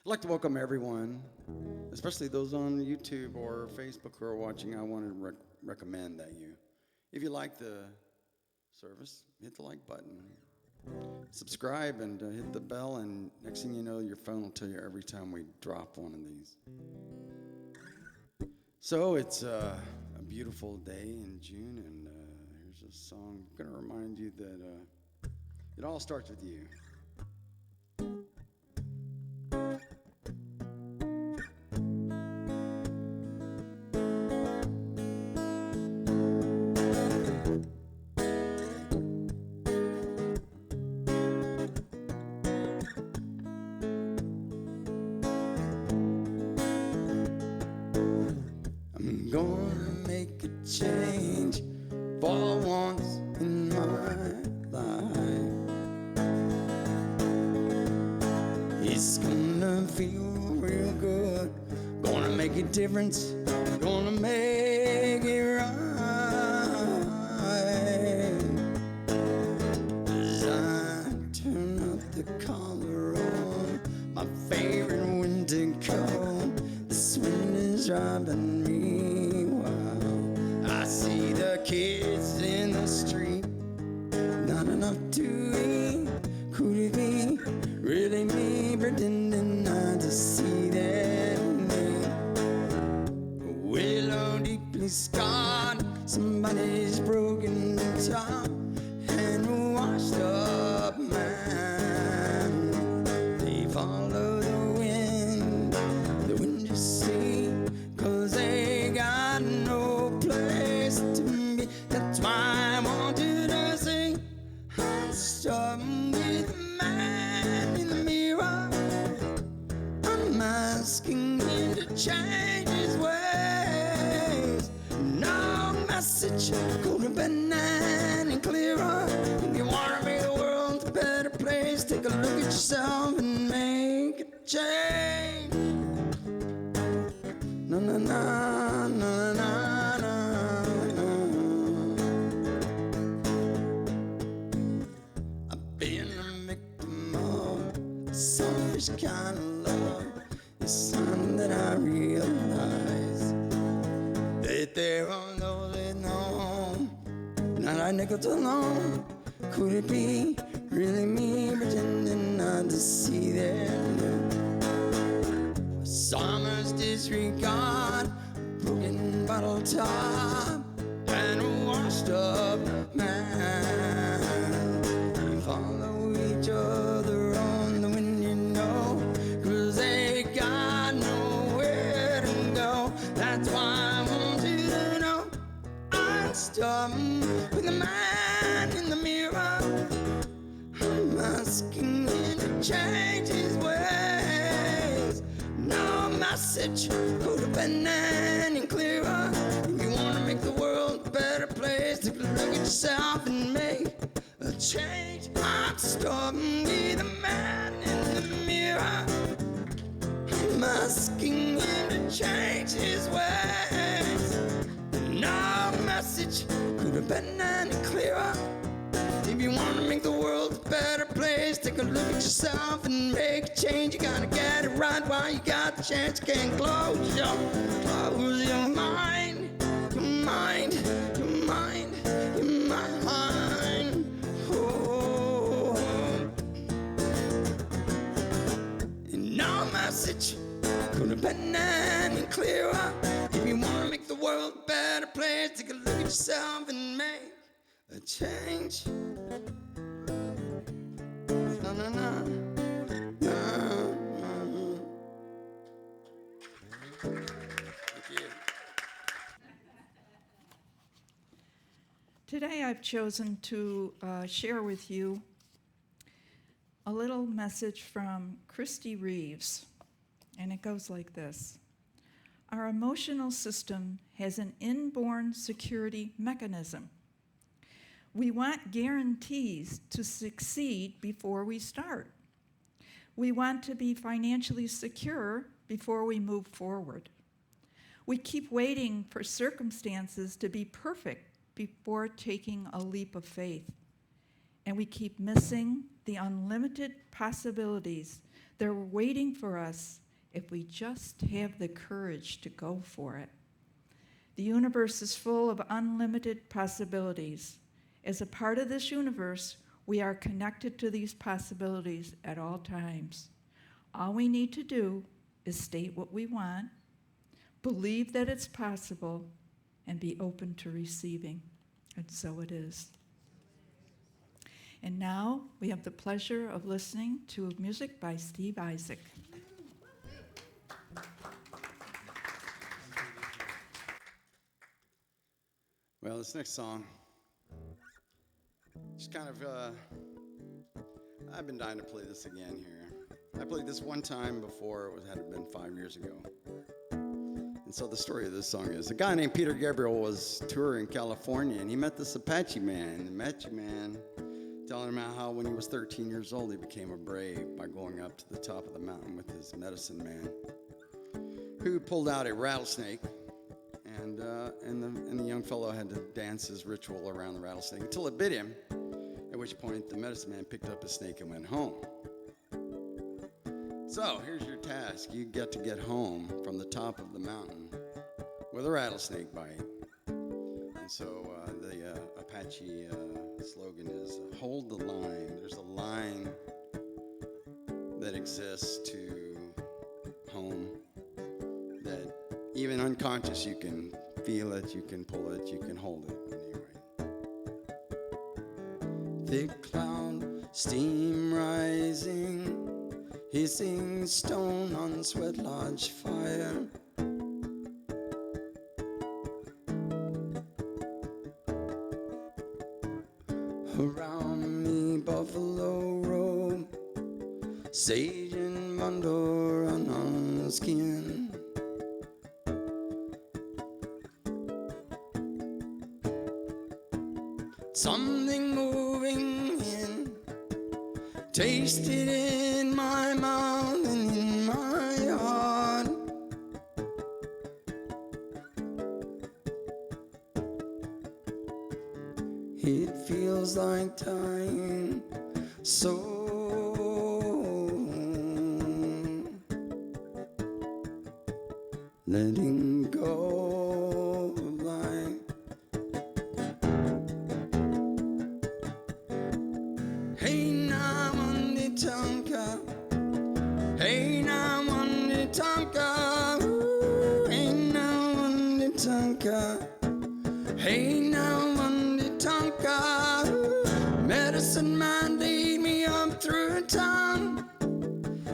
I'd like to welcome everyone, especially those on YouTube or Facebook who are watching. I want to recommend that if you like the service, hit the like button, subscribe, and hit the bell, and next thing you know, your phone will tell you every time we drop one of these. So it's a beautiful day in June, and here's a song I'm going to remind you that it all starts with you. I'm gonna make a change for once in my life. It's gonna feel real good. Gonna make a difference. Gonna make it right. As I turn up the collar on my favorite winter coat, this wind is driving me wild. I see the kids in the street, not enough to eat. Could it be really me pretending not to see that me? A willow deeply scarred, somebody's broken top, and a washed up man. They follow the wind you see, 'cause they got no place to be. That's why I wanted to sing. I'm starting with the man in the mirror. I'm asking him to change his ways. No message could have been any clearer. If you want to make the world a better place, take a look at yourself and make a change. Na na na na na na. I've been a victim of a selfish kind of love. It's time that I realize that there are those that know not like nickels alone. Could it be really me pretending not to see that? Summer's disregard, broken bottle top, and a washed up man. They follow each other on the wind, you know, 'cause they got nowhere to go. That's why I want you to know I'm starting with the man in the mirror. I'm asking him to change his ways. No message could have been any clearer. If you want to make the world a better place, take a look at yourself and make a change. I'm starting with the man in the mirror. I'm asking him to change his ways. No message could have been any clearer. If you want to make the world a better place, take a look at yourself and make a change. You gotta get it right while you got the chance. You can't close your mind, your mind, your mind, your mind. Oh, and no message could have been any clearer. If you want to make the world a better place, take a look at yourself and make a change. Na, na, na. Na, na. Thank you. Today I've chosen to share with you a little message from Christy Reeves, and it goes like this. Our emotional system has an inborn security mechanism. We want guarantees to succeed before we start. We want to be financially secure before we move forward. We keep waiting for circumstances to be perfect before taking a leap of faith. And we keep missing the unlimited possibilities They're waiting for us if we just have the courage to go for it. The universe is full of unlimited possibilities. As a part of this universe, we are connected to these possibilities at all times. All we need to do is state what we want, believe that it's possible, and be open to receiving. And so it is. And now we have the pleasure of listening to music by Steve Isaac. Well, this next song, just kind of, I've been dying to play this again here. I played this one time before, it had been 5 years ago. And so the story of this song is, a guy named Peter Gabriel was touring California, and he met this Apache man. The Apache man telling him how when he was 13 years old, he became a brave by going up to the top of the mountain with his medicine man, who pulled out a rattlesnake. And the young fellow had to dance his ritual around the rattlesnake until it bit him, at which point the medicine man picked up his snake and went home. So here's your task. You get to get home from the top of the mountain with a rattlesnake bite. And so the Apache slogan is, hold the line. There's a line that exists to home that even unconscious, you can feel it, you can pull it, you can hold it. Anyway. Thick cloud, steam rising, hissing stone on sweat lodge fire. Around me, buffalo robe, sage and mandor on the skin. Something moving in, tasted in my mouth and in my heart. It feels like dying, so letting go of life. Hey, now on the Tonka. Hey, now on the Tonka. Ooh, hey, now on the Tonka. Hey, now on the Tonka. Ooh, medicine man lead me up through town.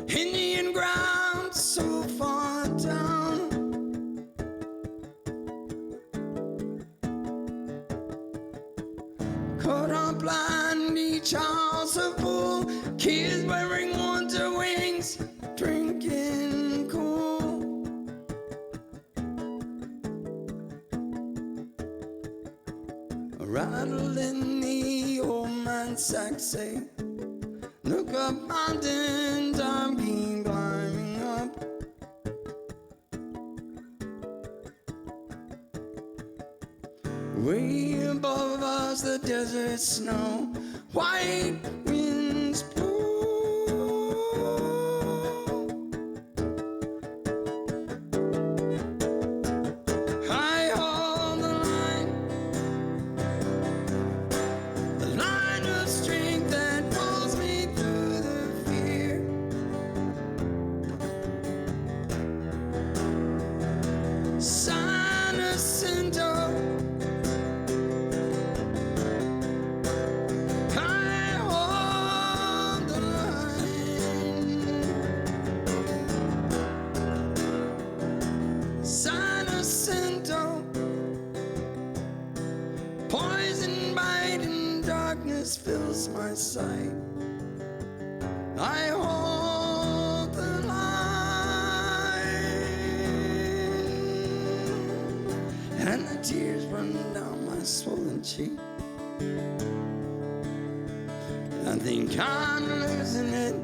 Indian ground so far down. Caught up blind each house of bull, kids wearing winter wings, drinking cool. A rattle in the old man's sack say, look up mountains, I'm being climbing up. Way above us the desert snow, white winds blow. I hold the line of strength that pulls me through the fear. San Jacinto, poison bite and darkness fills my sight. I hold the line, and the tears run down my swollen cheek. I think I'm losing it,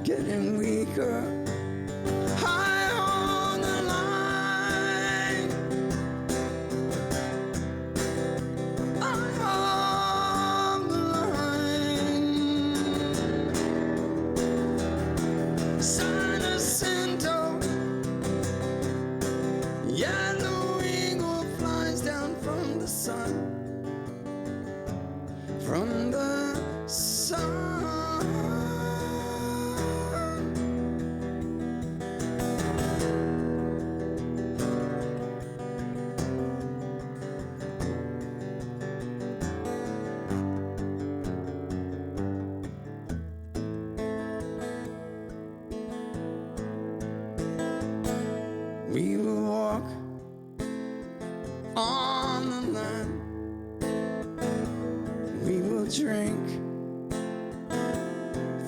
getting weaker. San Jacinto. Yellow eagle flies down from the sun. From the sun. We will walk on the land. We will drink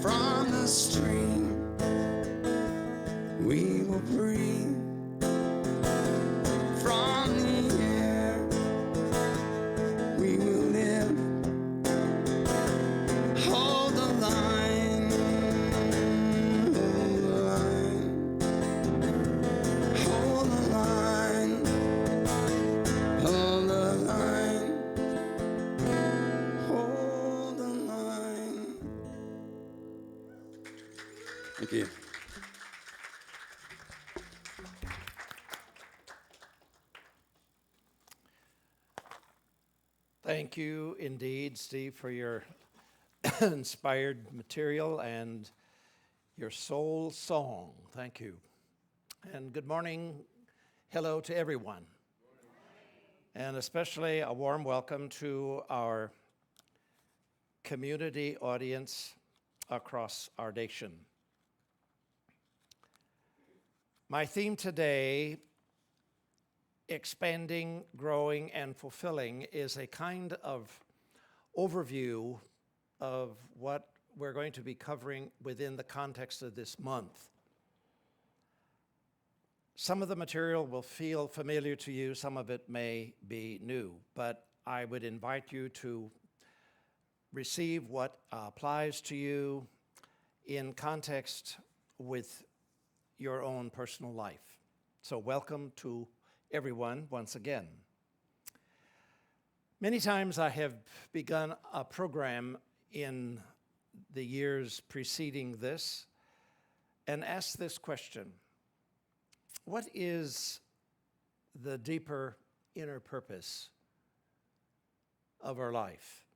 from the stream. We will breathe from the air. We will live. Hold the line. Hold the line. Hold the line. Hold the line. Hold the line. Thank you. Thank you indeed, Steve, for your inspired material and your soul song. Thank you. And good morning, hello to everyone. And especially a warm welcome to our community audience across our nation. My theme today, expanding, growing, and fulfilling, is a kind of overview of what we're going to be covering within the context of this month. Some of the material will feel familiar to you, some of it may be new, but I would invite you to receive what applies to you in context with your own personal life. So welcome to everyone once again. Many times I have begun a program in the years preceding this and asked this question: what is the deeper inner purpose of our life?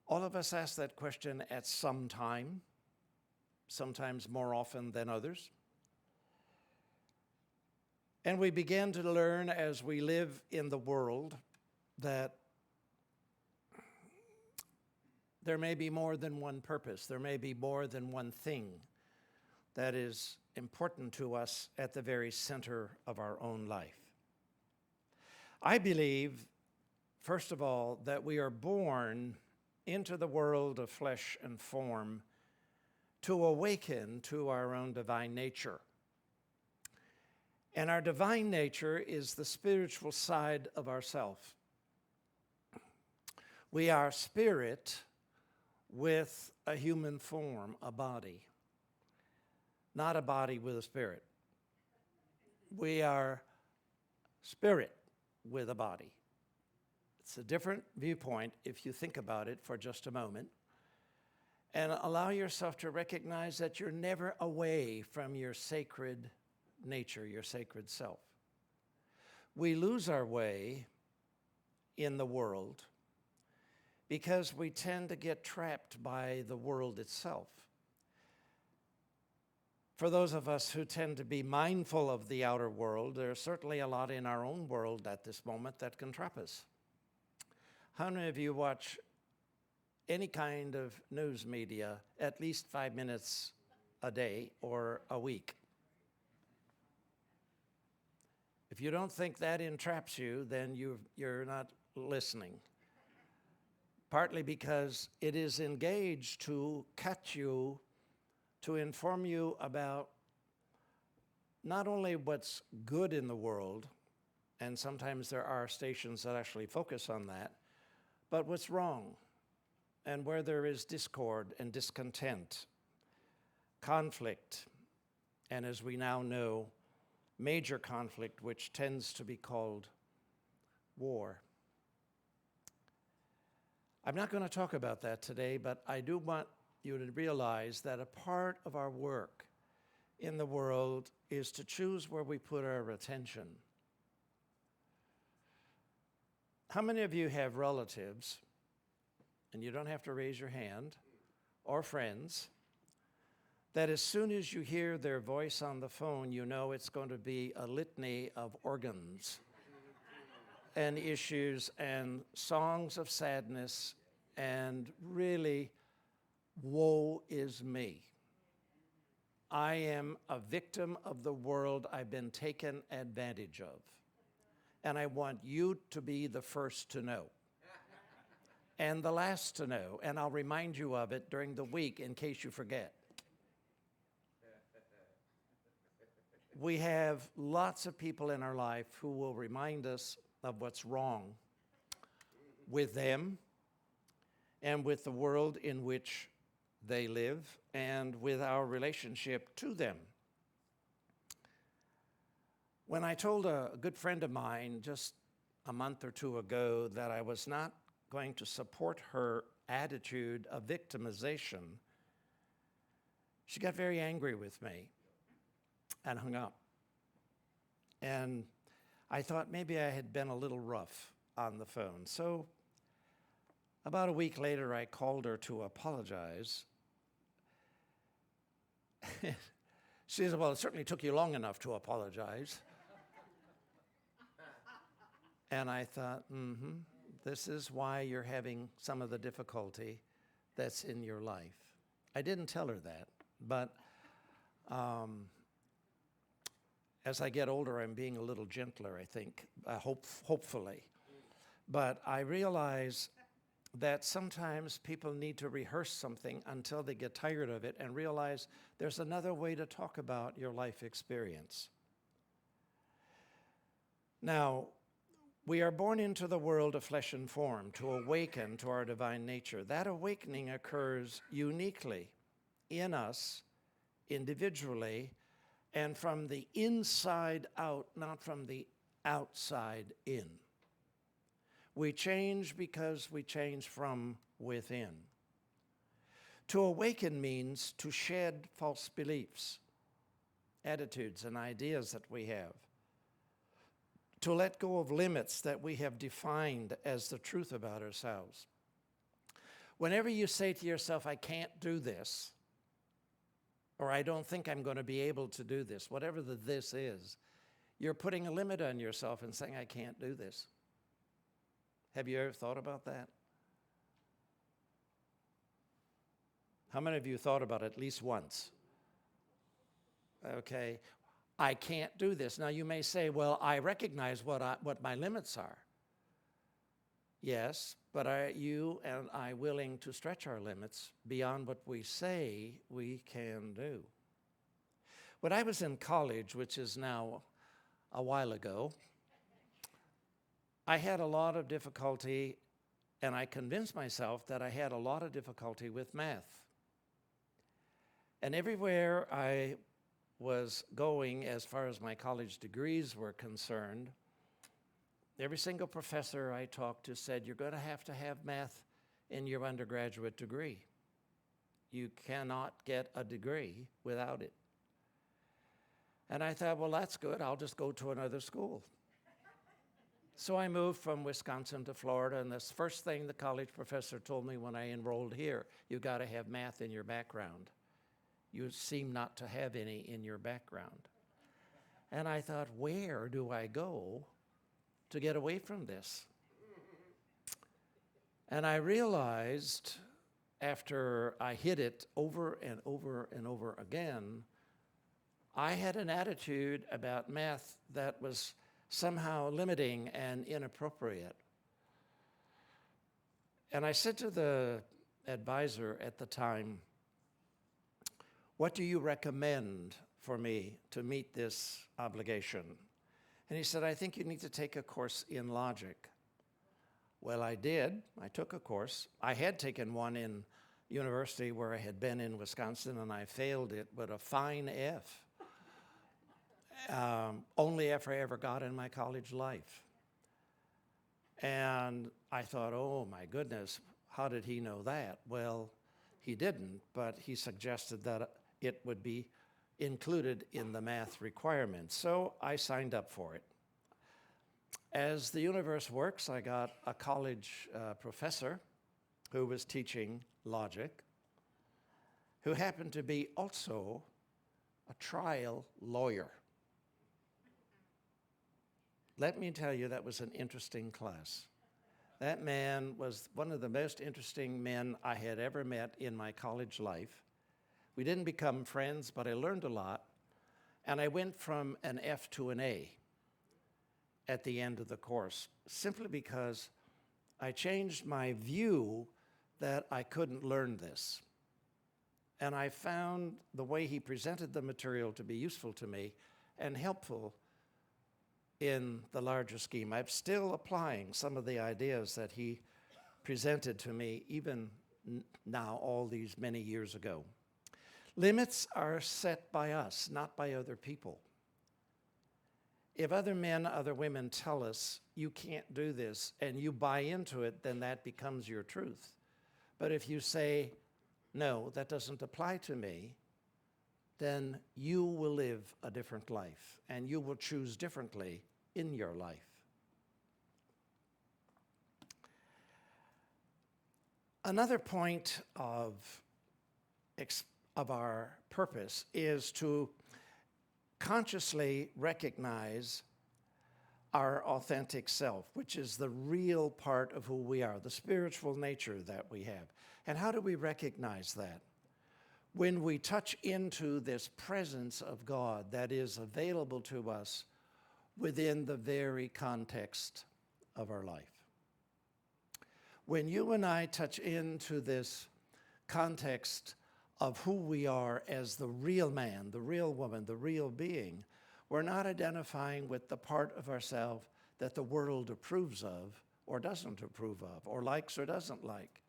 All of us ask that question at some time, sometimes more often than others. And we begin to learn as we live in the world that there may be more than one purpose, there may be more than one thing that is important to us at the very center of our own life. I believe, first of all, that we are born into the world of flesh and form to awaken to our own divine nature. And our divine nature is the spiritual side of ourself. We are spirit with a human form, a body, not a body with a spirit. We are spirit with a body. It's a different viewpoint if you think about it for just a moment and allow yourself to recognize that you're never away from your sacred nature, your sacred self. We lose our way in the world because we tend to get trapped by the world itself. For those of us who tend to be mindful of the outer world, there's certainly a lot in our own world at this moment that can trap us. How many of you watch any kind of news media at least 5 minutes a day or a week? If you don't think that entraps you, then you're not listening. Partly because it is engaged to catch you, to inform you about not only what's good in the world, and sometimes there are stations that actually focus on that, but what's wrong, and where there is discord and discontent, conflict, and as we now know, major conflict, which tends to be called war. I'm not going to talk about that today, but I do want you would realize that a part of our work in the world is to choose where we put our attention. How many of you have relatives, and you don't have to raise your hand, or friends, that as soon as you hear their voice on the phone, you know it's going to be a litany of organs and issues and songs of sadness and really, woe is me. I am a victim of the world I've been taken advantage of. And I want you to be the first to know and the last to know. And I'll remind you of it during the week in case you forget. We have lots of people in our life who will remind us of what's wrong with them and with the world in which they live and with our relationship to them. When I told a good friend of mine just a month or two ago that I was not going to support her attitude of victimization, she got very angry with me and hung up. And I thought maybe I had been a little rough on the phone. So about a week later, I called her to apologize. She said, well, it certainly took you long enough to apologize. And I thought, this is why you're having some of the difficulty that's in your life. I didn't tell her that, but as I get older, I'm being a little gentler, I think, hopefully. But I realize that sometimes people need to rehearse something until they get tired of it and realize there's another way to talk about your life experience. Now, we are born into the world of flesh and form to awaken to our divine nature. That awakening occurs uniquely in us, individually, and from the inside out, not from the outside in. We change because we change from within. To awaken means to shed false beliefs, attitudes, and ideas that we have. To let go of limits that we have defined as the truth about ourselves. Whenever you say to yourself, I can't do this, or I don't think I'm going to be able to do this, whatever the this is, you're putting a limit on yourself and saying, I can't do this. Have you ever thought about that? How many of you thought about it at least once? Okay, I can't do this. Now you may say, well, I recognize what my limits are. Yes, but are you and I willing to stretch our limits beyond what we say we can do? When I was in college, which is now a while ago, I had a lot of difficulty, and I convinced myself that I had a lot of difficulty with math. And everywhere I was going, as far as my college degrees were concerned, every single professor I talked to said, you're going to have math in your undergraduate degree. You cannot get a degree without it. And I thought, well, that's good. I'll just go to another school. So I moved from Wisconsin to Florida, and this first thing the college professor told me when I enrolled here, you've got to have math in your background. You seem not to have any in your background. And I thought, where do I go to get away from this? And I realized after I hit it over and over and over again, I had an attitude about math that was somehow limiting and inappropriate. And I said to the advisor at the time, what do you recommend for me to meet this obligation? And he said, I think you need to take a course in logic. Well, I did. I took a course. I had taken one in university where I had been in Wisconsin, and I failed it with a fine F. Only F I ever got in my college life. And I thought, oh my goodness, how did he know that? Well, he didn't, but he suggested that it would be included in the math requirements. So I signed up for it. As the universe works, I got a college professor who was teaching logic, who happened to be also a trial lawyer. Let me tell you, that was an interesting class. That man was one of the most interesting men I had ever met in my college life. We didn't become friends, but I learned a lot, and I went from an F to an A at the end of the course, simply because I changed my view that I couldn't learn this. And I found the way he presented the material to be useful to me and helpful in the larger scheme. I'm still applying some of the ideas that he presented to me even now, all these many years ago. Limits are set by us, not by other people. If other men, other women tell us, you can't do this, and you buy into it, then that becomes your truth. But if you say, no, that doesn't apply to me, then you will live a different life, and you will choose differently in your life. Another point of our purpose is to consciously recognize our authentic self, which is the real part of who we are, the spiritual nature that we have. And how do we recognize that? When we touch into this presence of God that is available to us within the very context of our life. When you and I touch into this context of who we are as the real man, the real woman, the real being, we're not identifying with the part of ourselves that the world approves of or doesn't approve of, or likes or doesn't like.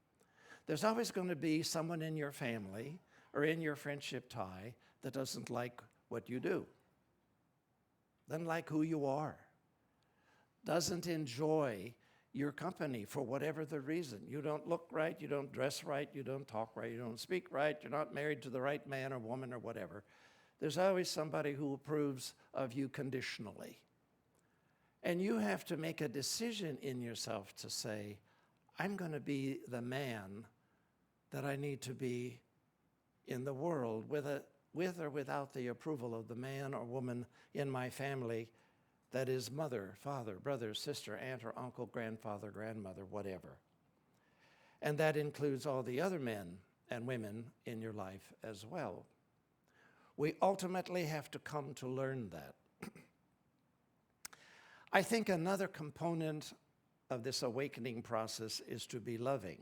There's always going to be someone in your family or in your friendship tie that doesn't like what you do, doesn't like who you are, doesn't enjoy your company for whatever the reason. You don't look right, you don't dress right, you don't talk right, you don't speak right, you're not married to the right man or woman or whatever. There's always somebody who approves of you conditionally. And you have to make a decision in yourself to say, I'm going to be the man that I need to be in the world, with or without the approval of the man or woman in my family that is mother, father, brother, sister, aunt or uncle, grandfather, grandmother, whatever. And that includes all the other men and women in your life as well. We ultimately have to come to learn that. I think another component of this awakening process is to be loving,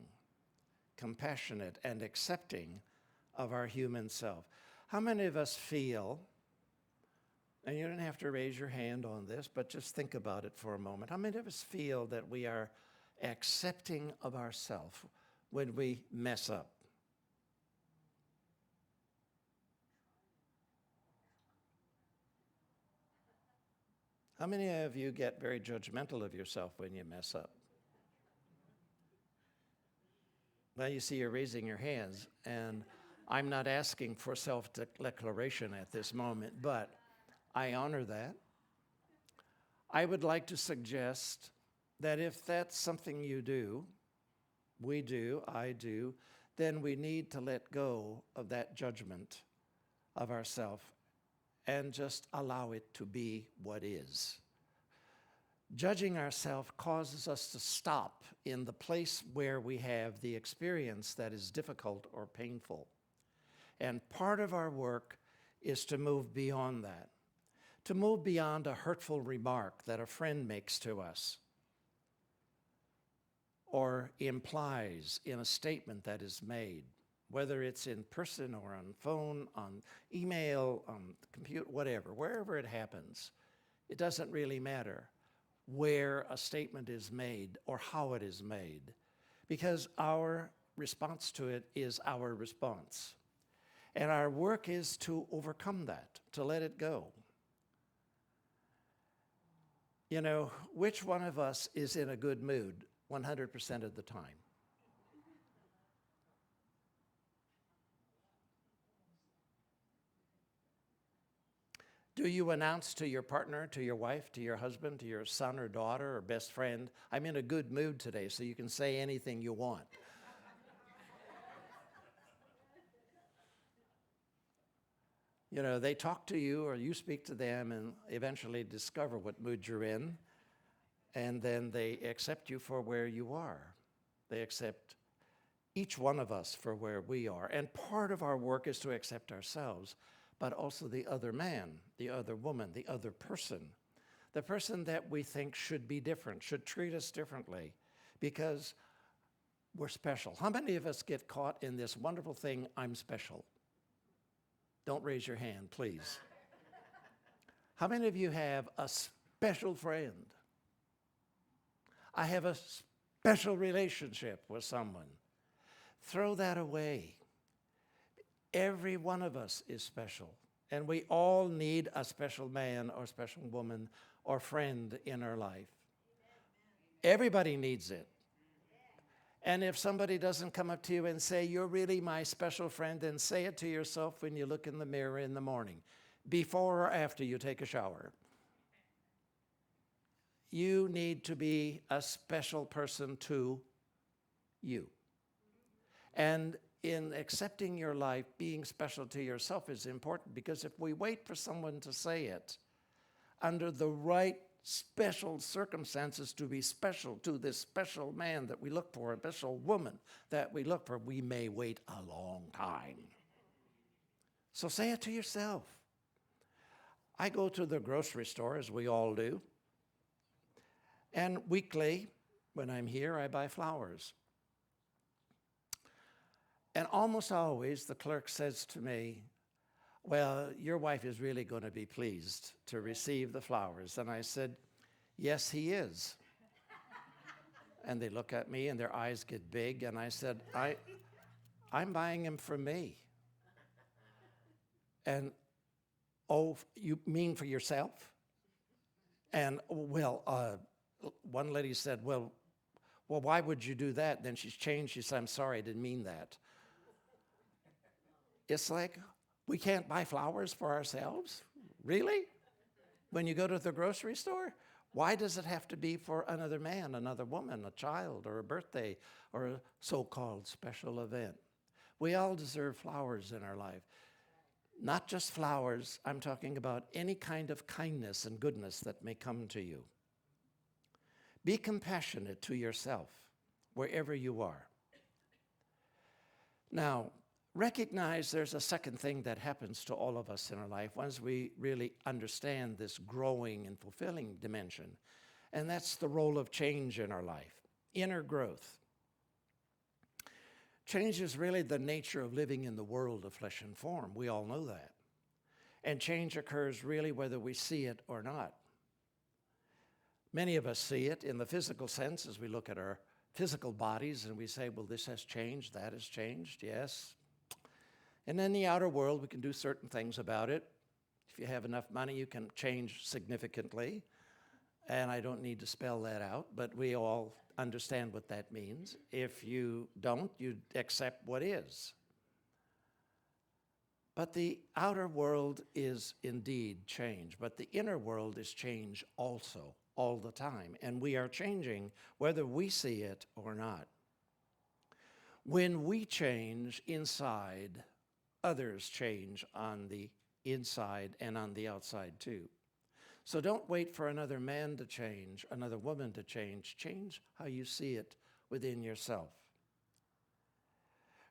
compassionate, and accepting of our human self. How many of us feel, and you don't have to raise your hand on this, but just think about it for a moment. How many of us feel that we are accepting of ourselves when we mess up? How many of you get very judgmental of yourself when you mess up? Well, you see, you're raising your hands, and I'm not asking for self-declaration at this moment, but I honor that. I would like to suggest that if that's something you do, we do, I do, then we need to let go of that judgment of ourselves and just allow it to be what is. Judging ourselves causes us to stop in the place where we have the experience that is difficult or painful. And part of our work is to move beyond that, to move beyond a hurtful remark that a friend makes to us or implies in a statement that is made, whether it's in person or on phone, on email, on the computer, whatever, wherever it happens. It doesn't really matter where a statement is made or how it is made, because our response to it is our response. And our work is to overcome that, to let it go. You know, which one of us is in a good mood 100% of the time? Do you announce to your partner, to your wife, to your husband, to your son or daughter or best friend, I'm in a good mood today, so you can say anything you want? You know, they talk to you or you speak to them and eventually discover what mood you're in, and then they accept you for where you are. They accept each one of us for where we are. And part of our work is to accept ourselves, but also the other man, the other woman, the other person, the person that we think should be different, should treat us differently, because we're special. How many of us get caught in this wonderful thing, I'm special? Don't raise your hand, please. How many of you have a special friend? I have a special relationship with someone. Throw that away. Every one of us is special, and we all need a special man or special woman or friend in our life. Everybody needs it. And if somebody doesn't come up to you and say, you're really my special friend, then say it to yourself when you look in the mirror in the morning, before or after you take a shower. You need to be a special person to you. And in accepting your life, being special to yourself is important, because if we wait for someone to say it, under the right special circumstances to be special to this special man that we look for, a special woman that we look for, we may wait a long time. So say it to yourself. I go to the grocery store, as we all do, and weekly, when I'm here, I buy flowers. And almost always the clerk says to me, well, your wife is really going to be pleased to receive the flowers. And I said, yes, he is. And they look at me and their eyes get big. And I said, I'm buying them for me. And, oh, you mean for yourself? And, well, one lady said, well, why would you do that? Then she's changed. She said, I'm sorry, I didn't mean that. It's like, we can't buy flowers for ourselves? Really? When you go to the grocery store? Why does it have to be for another man, another woman, a child, or a birthday, or a so-called special event? We all deserve flowers in our life. Not just flowers, I'm talking about any kind of kindness and goodness that may come to you. Be compassionate to yourself wherever you are. Now, recognize there's a second thing that happens to all of us in our life once we really understand this growing and fulfilling dimension, and that's the role of change in our life, inner growth. Change is really the nature of living in the world of flesh and form. We all know that. And change occurs really whether we see it or not. Many of us see it in the physical sense as we look at our physical bodies and we say, well, this has changed, that has changed, yes. And in the outer world, we can do certain things about it. If you have enough money, you can change significantly. And I don't need to spell that out, but we all understand what that means. If you don't, you accept what is. But the outer world is indeed change, but the inner world is change also, all the time. And we are changing whether we see it or not. When we change inside, others change on the inside and on the outside too. So don't wait for another man to change, another woman to change. Change how you see it within yourself.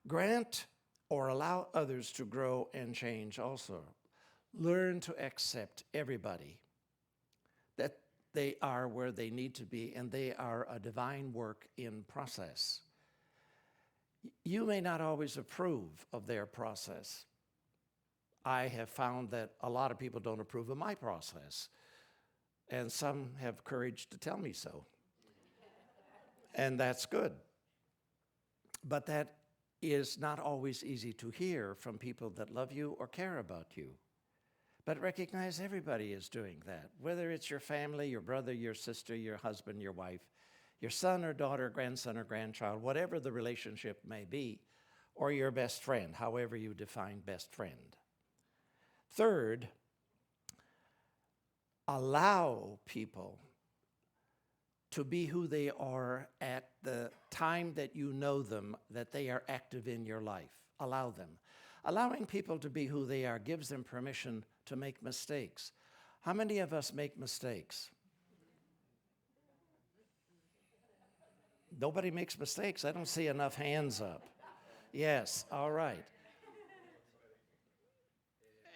Grant or allow others to grow and change also. Learn to accept everybody, that they are where they need to be and they are a divine work in process. You may not always approve of their process. I have found that a lot of people don't approve of my process, and some have courage to tell me so. And that's good. But that is not always easy to hear from people that love you or care about you. But recognize everybody is doing that, whether it's your family, your brother, your sister, your husband, your wife, your son or daughter, grandson or grandchild, whatever the relationship may be, or your best friend, however you define best friend. Third, allow people to be who they are at the time that you know them, that they are active in your life. Allow them. Allowing people to be who they are gives them permission to make mistakes. How many of us make mistakes? Nobody makes mistakes. I don't see enough hands up. Yes, all right.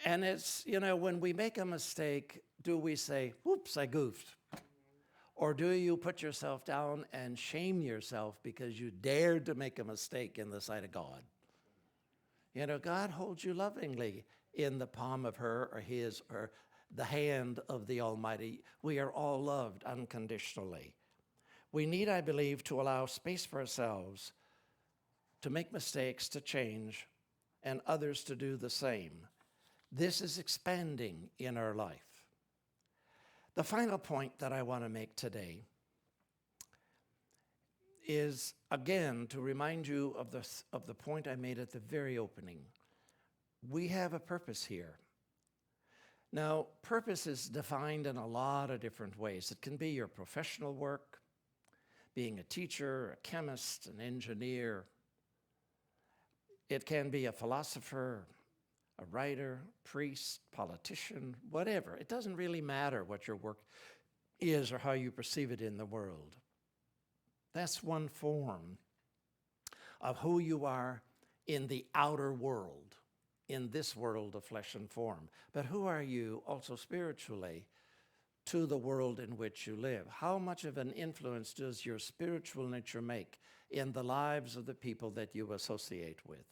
And it's, when we make a mistake, do we say, whoops, I goofed? Or do you put yourself down and shame yourself because you dared to make a mistake in the sight of God? God holds you lovingly in the palm of her or his or the hand of the Almighty. We are all loved unconditionally. We need, I believe, to allow space for ourselves to make mistakes, to change, and others to do the same. This is expanding in our life. The final point that I want to make today is, again, to remind you of the point I made at the very opening. We have a purpose here. Now, purpose is defined in a lot of different ways. It can be your professional work, being a teacher, a chemist, an engineer. It can be a philosopher, a writer, priest, politician, whatever. It doesn't really matter what your work is or how you perceive it in the world. That's one form of who you are in the outer world, in this world of flesh and form. But who are you also spiritually to the world in which you live? How much of an influence does your spiritual nature make in the lives of the people that you associate with?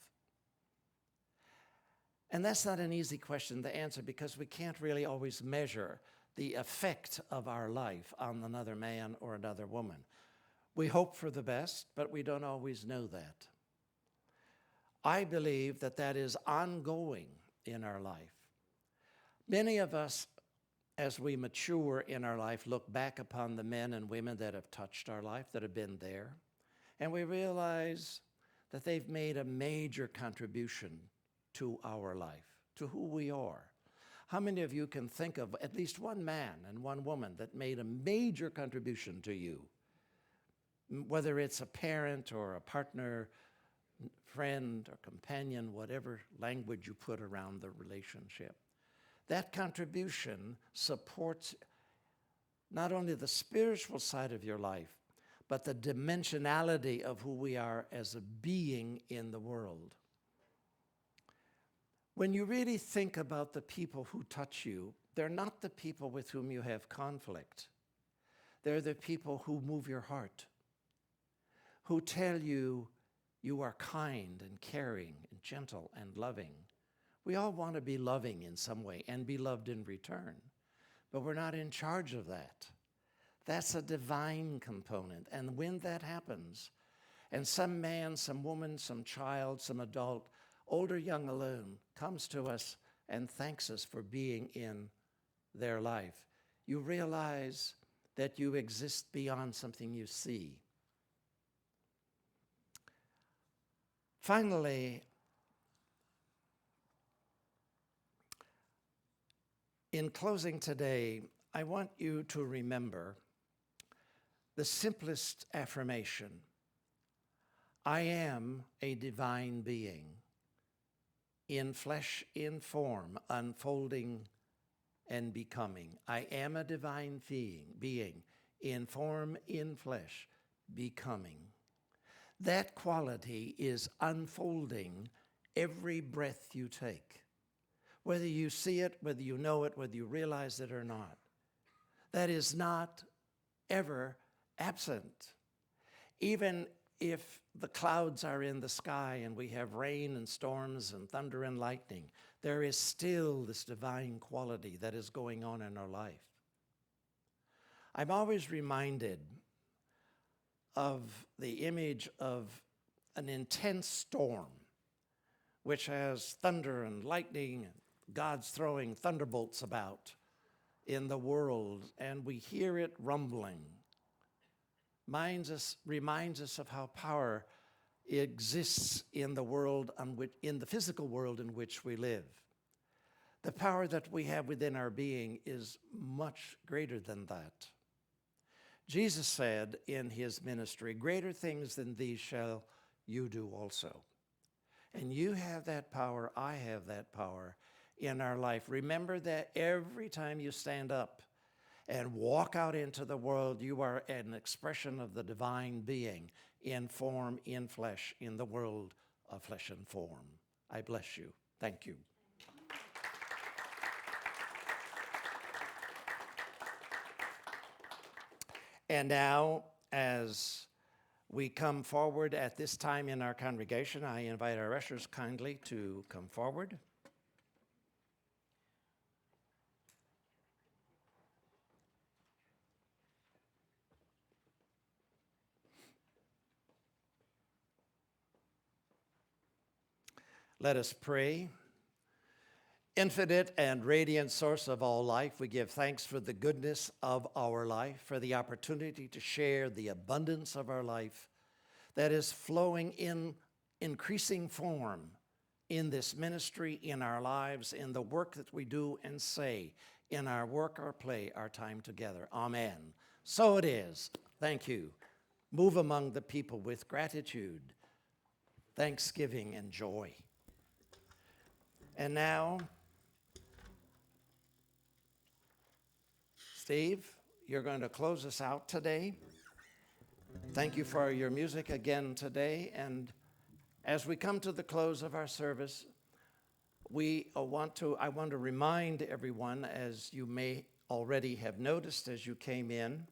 And that's not an easy question to answer because we can't really always measure the effect of our life on another man or another woman. We hope for the best, but we don't always know that. I believe that that is ongoing in our life. Many of us, as we mature in our life, look back upon the men and women that have touched our life, that have been there, and we realize that they've made a major contribution to our life, to who we are. How many of you can think of at least one man and one woman that made a major contribution to you? Whether it's a parent or a partner, friend or companion, whatever language you put around the relationship. That contribution supports not only the spiritual side of your life, but the dimensionality of who we are as a being in the world. When you really think about the people who touch you, they're not the people with whom you have conflict. They're the people who move your heart, who tell you you are kind and caring and gentle and loving. We all want to be loving in some way and be loved in return, but we're not in charge of that. That's a divine component, and when that happens, and some man, some woman, some child, some adult, old or young alone, comes to us and thanks us for being in their life, you realize that you exist beyond something you see. Finally, in closing today, I want you to remember the simplest affirmation. I am a divine being, in flesh, in form, unfolding and becoming. I am a divine being, in form, in flesh, becoming. That quality is unfolding every breath you take, whether you see it, whether you know it, whether you realize it or not. That is not ever absent. Even if the clouds are in the sky and we have rain and storms and thunder and lightning, there is still this divine quality that is going on in our life. I'm always reminded of the image of an intense storm, which has thunder and lightning, and God's throwing thunderbolts about in the world, and we hear it rumbling. Reminds us of how power exists in the world, in the physical world in which we live. The power that we have within our being is much greater than that. Jesus said in his ministry, greater things than these shall you do also. And you have that power, I have that power in our life. Remember that every time you stand up and walk out into the world, you are an expression of the divine being in form, in flesh, in the world of flesh and form. I bless you. Thank you. And now, as we come forward at this time in our congregation, I invite our ushers kindly to come forward. Let us pray. Infinite and radiant source of all life, we give thanks for the goodness of our life, for the opportunity to share the abundance of our life that is flowing in increasing form in this ministry, in our lives, in the work that we do and say, in our work, our play, our time together. Amen. So it is. Thank you. Move among the people with gratitude, thanksgiving, and joy. And now, Steve, you're going to close us out today. Thank you for your music again today. And as we come to the close of our service, I want to remind everyone, as you may already have noticed as you came in,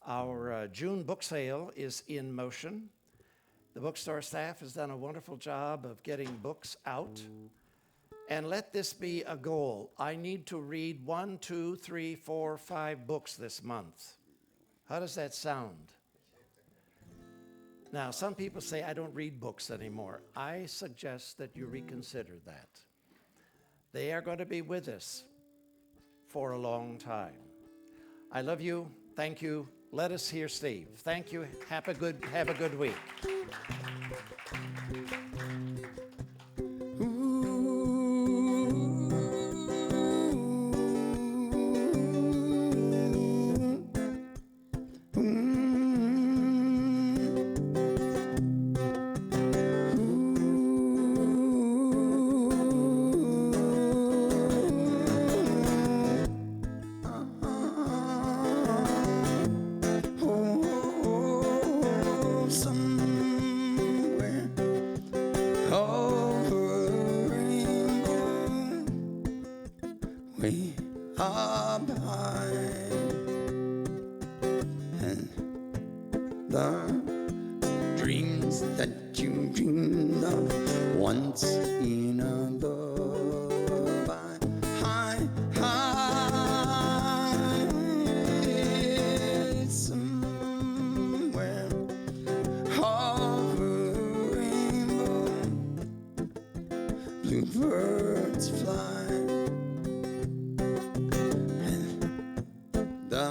our June book sale is in motion. The bookstore staff has done a wonderful job of getting books out. And let this be a goal. I need to read 1, 2, 3, 4, 5 books this month. How does that sound? Now, some people say, I don't read books anymore. I suggest that you reconsider that. They are going to be with us for a long time. I love you. Thank you. Let us hear Steve. Thank you. Have a good week. Birds fly, and the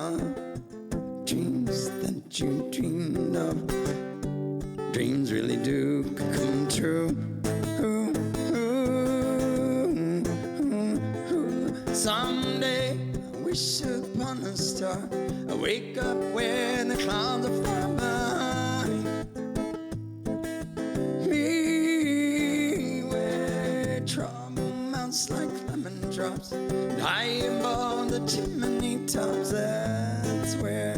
dreams that you dreamed of, dreams really do come true. Someday I wish upon a star, I wake up when the clouds are far behind me, where trouble melts like lemon drops, and high above the chimney tops. That's where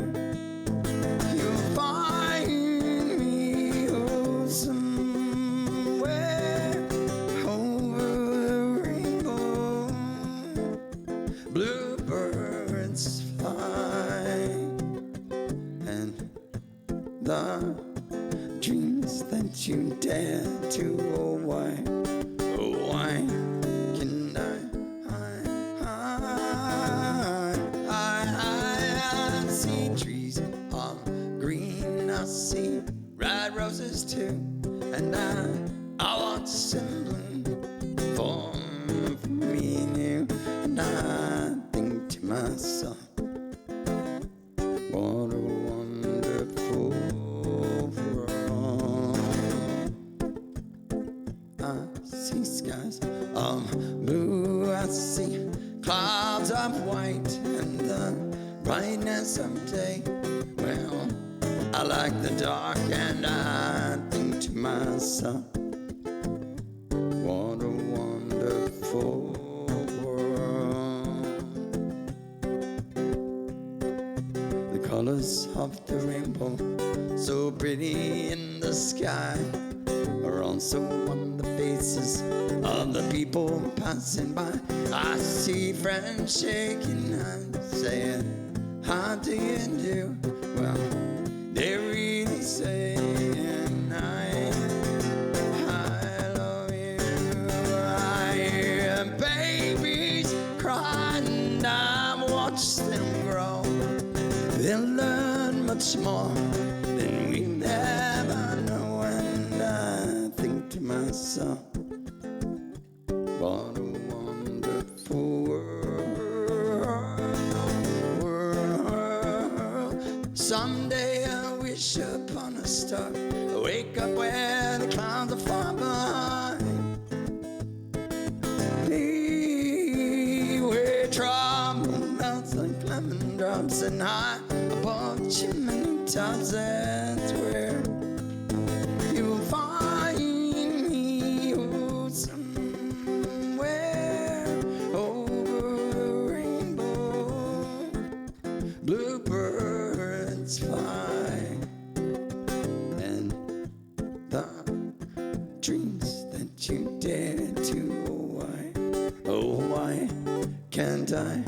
you'll find me, oh, somewhere over the rainbow. Bluebirds fly, and the dreams that you dare to, oh why can I see trees of green, I see red roses too, and I want something for me new, and I think to myself, what a wonderful world. I clouds of white and the brightness of day. Well, I like the dark and I think to myself, what a wonderful world. The colors of the rainbow, so pretty in the sky, are also on the faces of the people passing by. I see friends shaking hands, saying, how do you do? Well, they're really saying, I love you. I hear babies cry and I watch them grow. They'll learn much more than we never know. And I think to myself, what a wonderful world. Someday I wish upon a star, wake up where the clouds are far behind. Be where trouble melts like lemon drops, and high above chimney tops, that's where you will find me. Oh, somewhere over the rainbow, bluebirds fly, and the dreams that you dare to, oh why can't I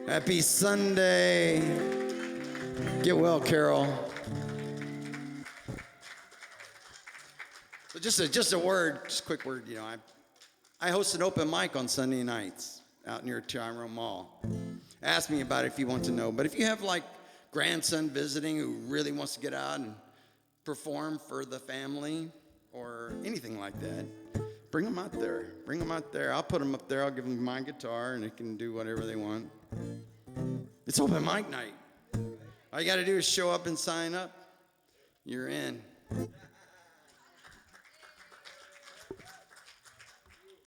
Happy Sunday. Get well, Carol. So just a word, just a quick word. You know, I host an open mic on Sunday nights out near Tyrone Mall. Ask me about it if you want to know. But if you have like grandson visiting who really wants to get out and perform for the family or anything like that, bring them out there. Bring them out there. I'll put them up there. I'll give them my guitar and they can do whatever they want. It's open mic night. All you got to do is show up and sign up. You're in.